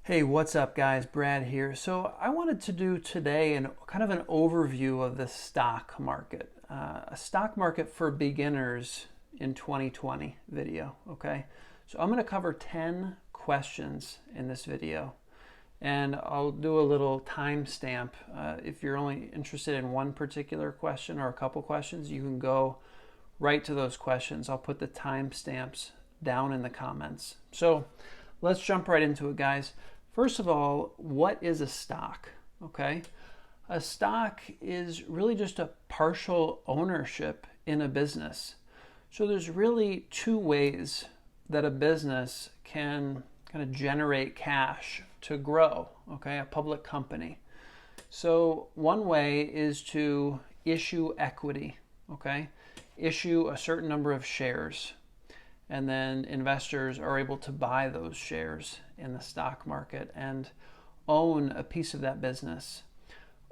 Hey, what's up guys? Brad here. So I wanted to do today kind of an overview of the stock market, a stock market for beginners in 2020 video, okay? So I'm going to cover 10 questions in this video, and I'll do a little timestamp. If you're only interested in one particular question or a couple questions, you can go right to those questions. I'll put the timestamps down in the comments. So let's jump right into it, guys. First of all, what is a stock? Okay, a stock is really just a partial ownership in a business. So there's really two ways that a business can kind of generate cash to grow, okay, a public company. So one way is to issue equity, okay, issue a certain number of shares, and then investors are able to buy those shares in the stock market and own a piece of that business,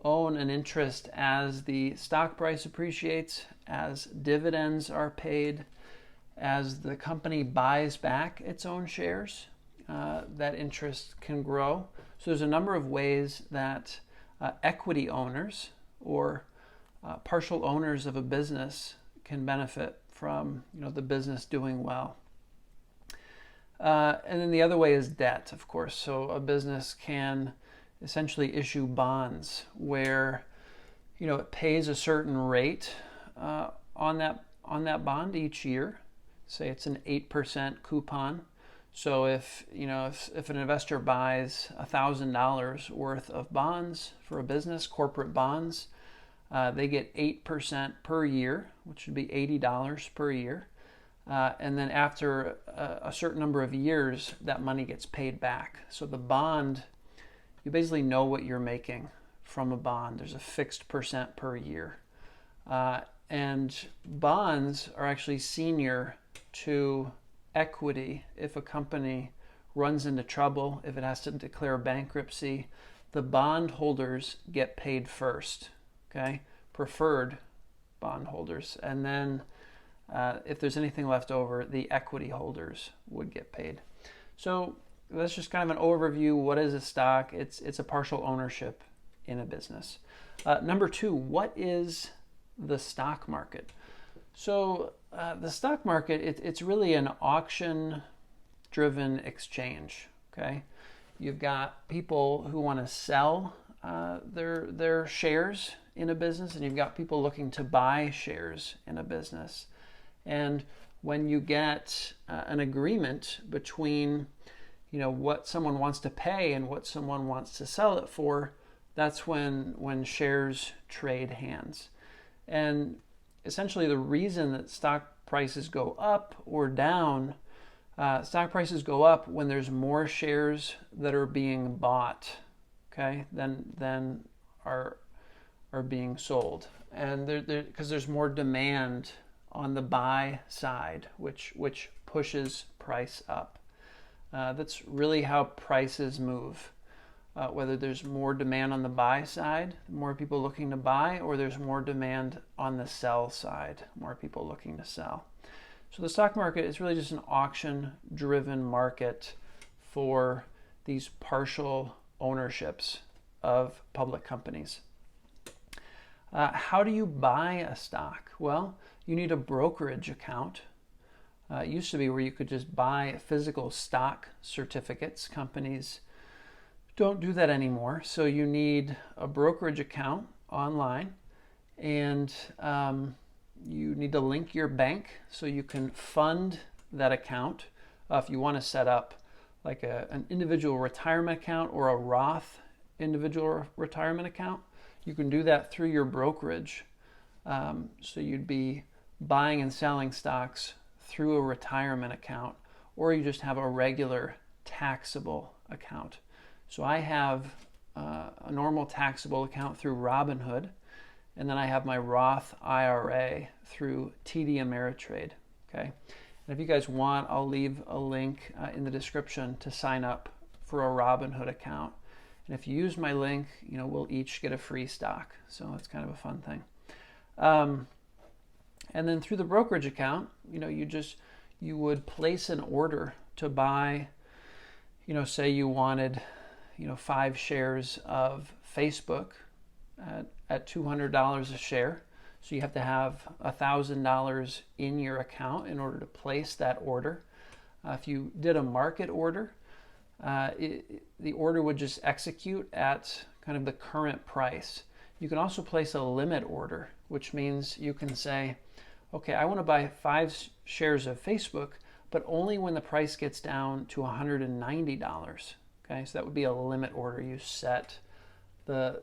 own an interest as the stock price appreciates, as dividends are paid, as the company buys back its own shares, that interest can grow. So there's a number of ways that equity owners or partial owners of a business can benefit from the business doing well. And then the other way is debt, of course. So a business can essentially issue bonds where it pays a certain rate on that bond each year. Say it's an 8% coupon. So if an investor buys $1,000 worth of bonds for a business, corporate bonds, they get 8% per year, which would be $80 per year. And then after a certain number of years, that money gets paid back. So the bond, you basically know what you're making from a bond. There's a fixed percent per year. And bonds are actually senior to equity. If a company runs into trouble, if it has to declare bankruptcy, the bond holders get paid first. Okay, preferred bondholders, and then if there's anything left over, the equity holders would get paid. So that's just kind of an overview. What is a stock? It's a partial ownership in a business. Number two, what is the stock market? So the stock market, it's really an auction-driven exchange. Okay, you've got people who want to sell their shares in a business, and you've got people looking to buy shares in a business. And when you get an agreement between what someone wants to pay and what someone wants to sell it for, that's when shares trade hands. And essentially the reason that stock prices go up or down, stock prices go up when there's more shares that are being bought, okay, than are being sold, and because there's more demand on the buy side, which pushes price up. That's really how prices move. Whether there's more demand on the buy side, more people looking to buy, or there's more demand on the sell side, more people looking to sell. So the stock market is really just an auction-driven market for these partial ownerships of public companies. How do you buy a stock? Well, you need a brokerage account. It used to be where you could just buy physical stock certificates. Companies don't do that anymore. So you need a brokerage account online, and you need to link your bank so you can fund that account. If you want to set up like an individual retirement account or a Roth individual retirement account, you can do that through your brokerage. So you'd be buying and selling stocks through a retirement account, or you just have a regular taxable account. So I have a normal taxable account through Robinhood, and then I have my Roth IRA through TD Ameritrade. Okay, and if you guys want, I'll leave a link in the description to sign up for a Robinhood account. And if you use my link, we'll each get a free stock. So it's kind of a fun thing. And then through the brokerage account, you would place an order to buy, say you wanted 5 shares of Facebook at $200 a share. So you have to have $1,000 in your account in order to place that order. If you did a market order, the order would just execute at kind of the current price. You can also place a limit order, which means you can say, okay, I want to buy 5 shares of Facebook, but only when the price gets down to $190. Okay, so that would be a limit order. You set the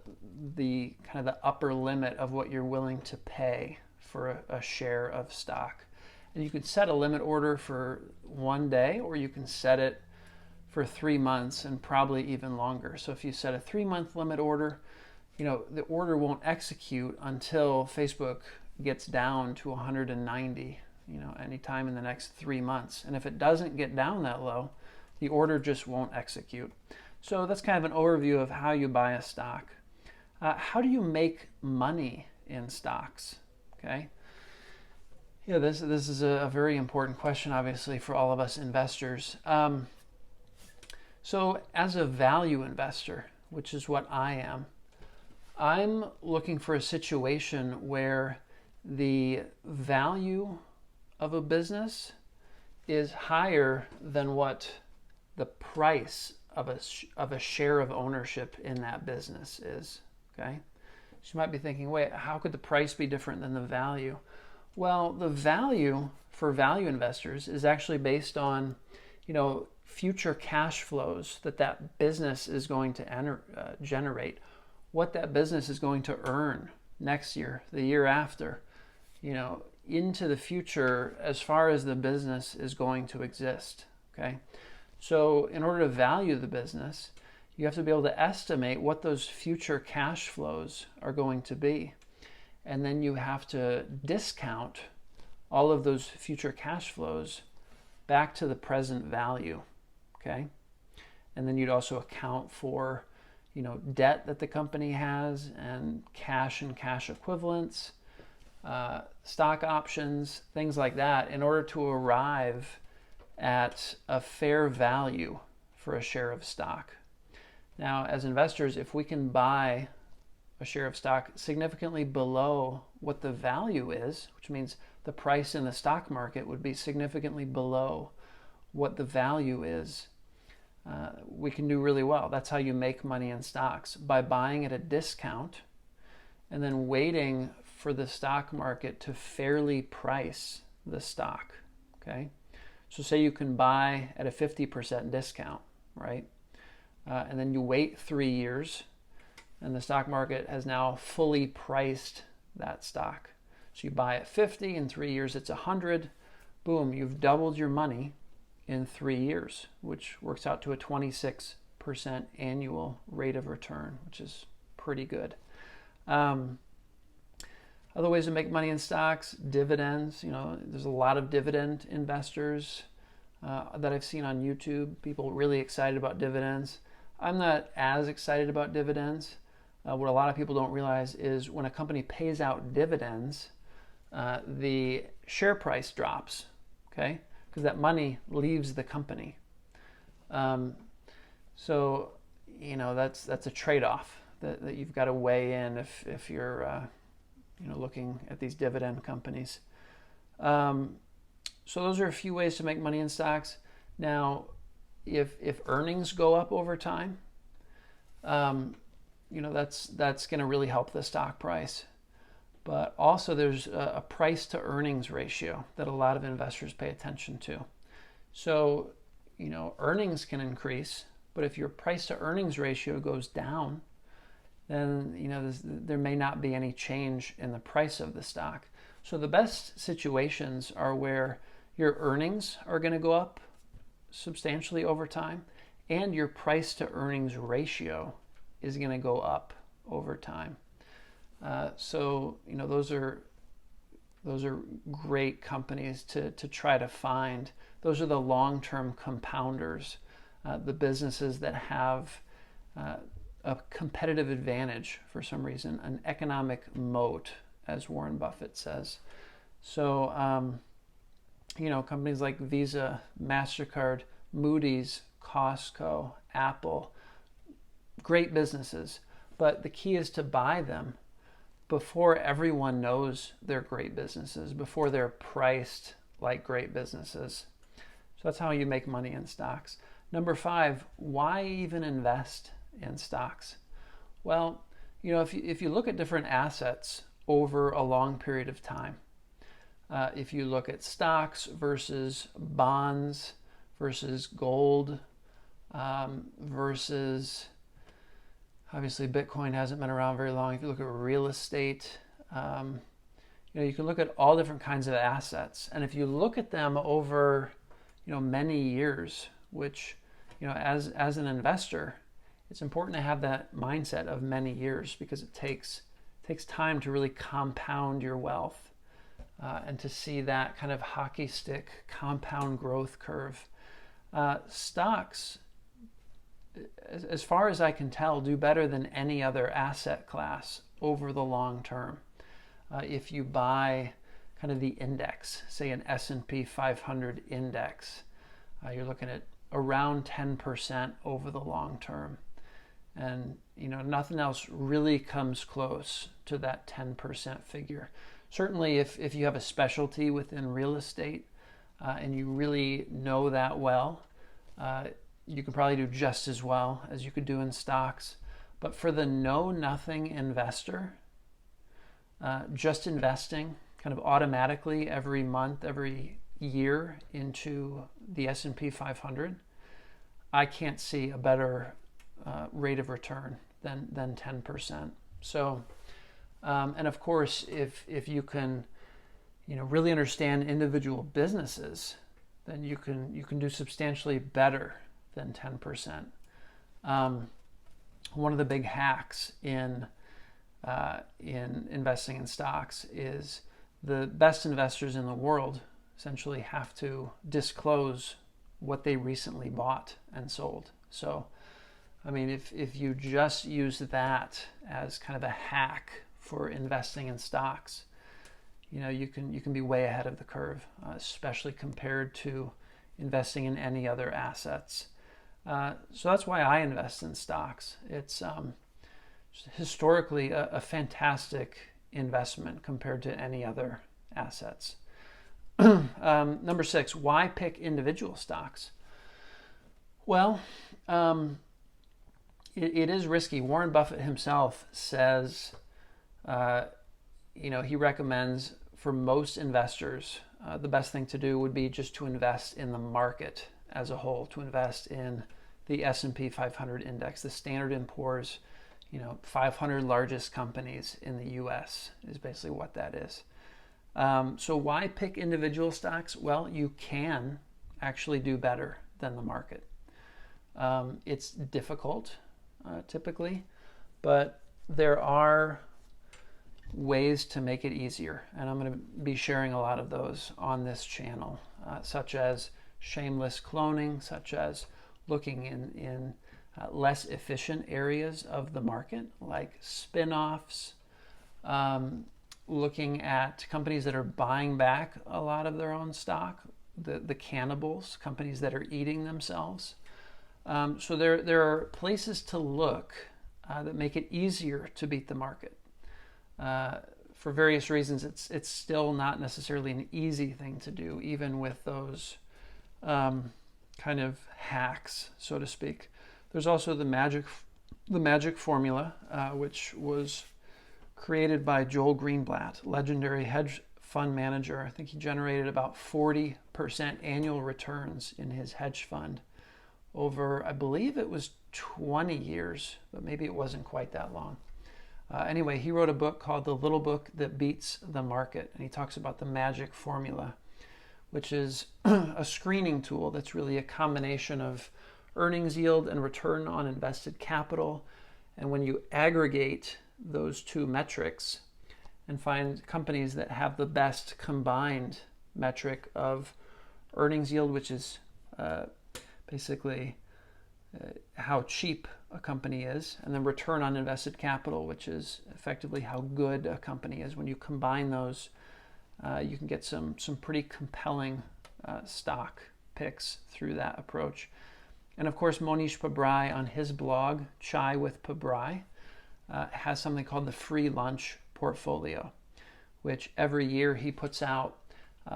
kind of the upper limit of what you're willing to pay for a share of stock. And you could set a limit order for 1 day, or you can set it for 3 months and probably even longer. So if you set a 3-month limit order, the order won't execute until Facebook gets down to 190, anytime in the next 3 months. And if it doesn't get down that low, the order just won't execute. So that's kind of an overview of how you buy a stock. How do you make money in stocks? Okay. Yeah, this is a very important question, obviously, for all of us investors. So as a value investor, which is what I am, I'm looking for a situation where the value of a business is higher than what the price of a share of ownership in that business is. Okay, so you might be thinking, wait, how could the price be different than the value? Well, the value for value investors is actually based on, future cash flows that business is going to generate, what that business is going to earn next year, the year after, into the future as far as the business is going to exist. Okay, so in order to value the business, you have to be able to estimate what those future cash flows are going to be. And then you have to discount all of those future cash flows back to the present value. Okay, and then you'd also account for, debt that the company has, and cash equivalents, stock options, things like that, in order to arrive at a fair value for a share of stock. Now, as investors, if we can buy a share of stock significantly below what the value is, which means the price in the stock market would be significantly below what the value is, we can do really well. That's how you make money in stocks, by buying at a discount and then waiting for the stock market to fairly price the stock. Okay, so say you can buy at a 50% discount, right? And then you wait 3 years, and the stock market has now fully priced that stock. So you buy at 50, in 3 years it's 100. Boom, you've doubled your money in 3 years, which works out to a 26% annual rate of return, which is pretty good. Other ways to make money in stocks, dividends. There's a lot of dividend investors that I've seen on YouTube, people really excited about dividends. I'm not as excited about dividends. What a lot of people don't realize is when a company pays out dividends, the share price drops, okay? Because that money leaves the company. So, that's a trade-off that you've got to weigh in if you're looking at these dividend companies. So those are a few ways to make money in stocks. Now, if earnings go up over time, that's going to really help the stock price. But also there's a price to earnings ratio that a lot of investors pay attention to. So, earnings can increase, but if your price to earnings ratio goes down, then, there may not be any change in the price of the stock. So the best situations are where your earnings are going to go up substantially over time, and your price to earnings ratio is going to go up over time. So those are great companies to try to find. Those are the long-term compounders, the businesses that have a competitive advantage for some reason, an economic moat, as Warren Buffett says. So companies like Visa, MasterCard, Moody's, Costco, Apple, great businesses, but the key is to buy them before everyone knows they're great businesses, before they're priced like great businesses. So that's how you make money in stocks. Number 5, why even invest in stocks? Well, if you look at different assets over a long period of time, if you look at stocks versus bonds versus gold versus, obviously Bitcoin hasn't been around very long. If you look at real estate, you can look at all different kinds of assets. And if you look at them over, many years, which, as an investor, it's important to have that mindset of many years, because it takes time to really compound your wealth and to see that kind of hockey stick compound growth curve. Stocks, as far as I can tell, do better than any other asset class over the long term. If you buy kind of the index, say an S&P 500 index, you're looking at around 10% over the long term. And nothing else really comes close to that 10% figure. Certainly if you have a specialty within real estate and you really know that well, you can probably do just as well as you could do in stocks. But for the know-nothing investor, just investing kind of automatically every month, every year into the S&P 500, I can't see a better rate of return than 10%. So, and of course, if you can, really understand individual businesses, then you can do substantially better than 10%. One of the big hacks in investing in stocks is the best investors in the world essentially have to disclose what they recently bought and sold. So, I mean, if you just use that as kind of a hack for investing in stocks, you can be way ahead of the curve, especially compared to investing in any other assets. So that's why I invest in stocks. It's historically a fantastic investment compared to any other assets. Number 6, why pick individual stocks? Well, it is risky. Warren Buffett himself says, he recommends for most investors, the best thing to do would be just to invest in the market as a whole, to invest in the S&P 500 index, the Standard & Poor's, 500 largest companies in the U.S. is basically what that is. So why pick individual stocks? Well, you can actually do better than the market. It's difficult, typically, but there are ways to make it easier, and I'm going to be sharing a lot of those on this channel, such as shameless cloning, such as looking in less efficient areas of the market, like spin-offs, looking at companies that are buying back a lot of their own stock, the cannibals, companies that are eating themselves. So there are places to look that make it easier to beat the market. For various reasons, it's still not necessarily an easy thing to do, even with those kind of hacks, so to speak. There's also the magic formula, which was created by Joel Greenblatt, legendary hedge fund manager. I think he generated about 40% annual returns in his hedge fund over, I believe it was 20 years, but maybe it wasn't quite that long. Anyway, he wrote a book called The Little Book That Beats the Market, and he talks about the magic formula, which is a screening tool that's really a combination of earnings yield and return on invested capital. And when you aggregate those two metrics and find companies that have the best combined metric of earnings yield, which is basically how cheap a company is, and then return on invested capital, which is effectively how good a company is. When you combine those, you can get some pretty compelling stock picks through that approach. And of course, Monish Pabrai on his blog, Chai with Pabrai, has something called the free lunch portfolio, which every year he puts out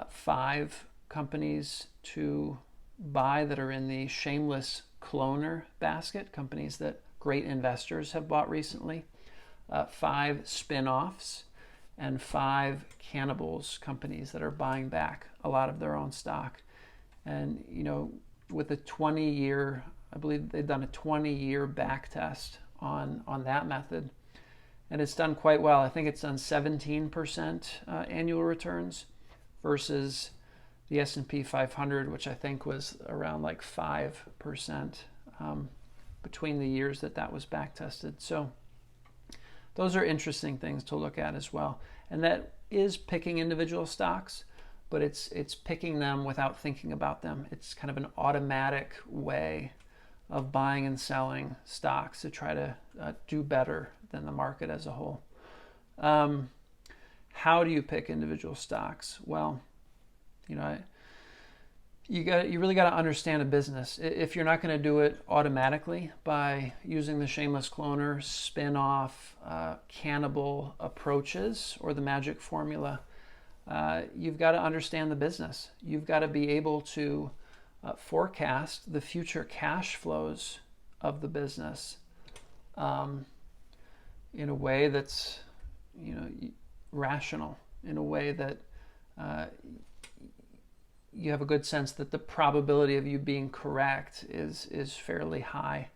5 companies to buy that are in the shameless cloner basket, companies that great investors have bought recently, 5 spin-offs, and 5 cannibals, companies that are buying back a lot of their own stock. And, you know, with a 20-year, I believe they've done a 20-year back test on that method, and it's done quite well. I think it's done 17% annual returns versus the S&P 500, which I think was around like 5% between the years that was back tested. So those are interesting things to look at as well. And that is picking individual stocks, but it's picking them without thinking about them. It's kind of an automatic way of buying and selling stocks to try to do better than the market as a whole. How do you pick individual stocks? Well, you know, you really got to understand a business. If you're not going to do it automatically by using the shameless cloner, spin-off, cannibal approaches, or the magic formula, you've got to understand the business. You've got to be able to forecast the future cash flows of the business in a way that's, you know, rational, in a way that you have a good sense that the probability of you being correct is fairly high.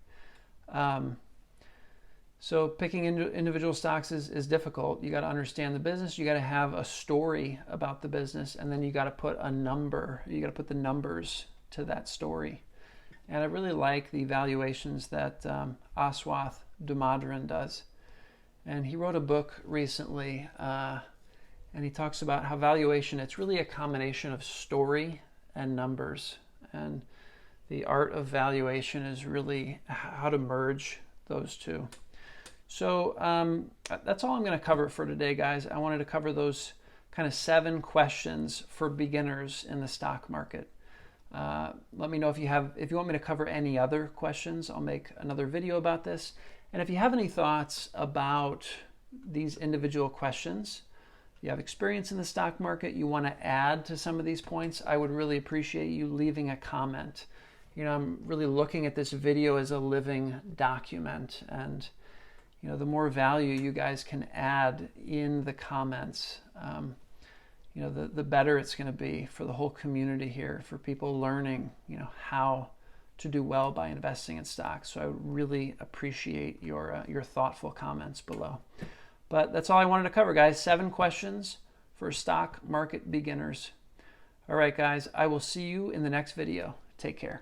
So picking individual stocks is difficult. You got to understand the business. You got to have a story about the business, and then you got to put a number. You got to put the numbers to that story. And I really like the valuations that Aswath Damodaran does. And he wrote a book recently, and he talks about how valuation, it's really a combination of story and numbers. And the art of valuation is really how to merge those two. So that's all I'm going to cover for today, guys. I wanted to cover those kind of 7 questions for beginners in the stock market. Let me know if you want me to cover any other questions. I'll make another video about this. And if you have any thoughts about these individual questions, you have experience in the stock market, you want to add to some of these points, I would really appreciate you leaving a comment. You know, I'm really looking at this video as a living document, and you know, the more value you guys can add in the comments, you know, the better it's going to be for the whole community here, for people learning, you know, how to do well by investing in stocks. So I would really appreciate your thoughtful comments below. But that's all I wanted to cover, guys. 7 questions for stock market beginners. All right, guys, I will see you in the next video. Take care.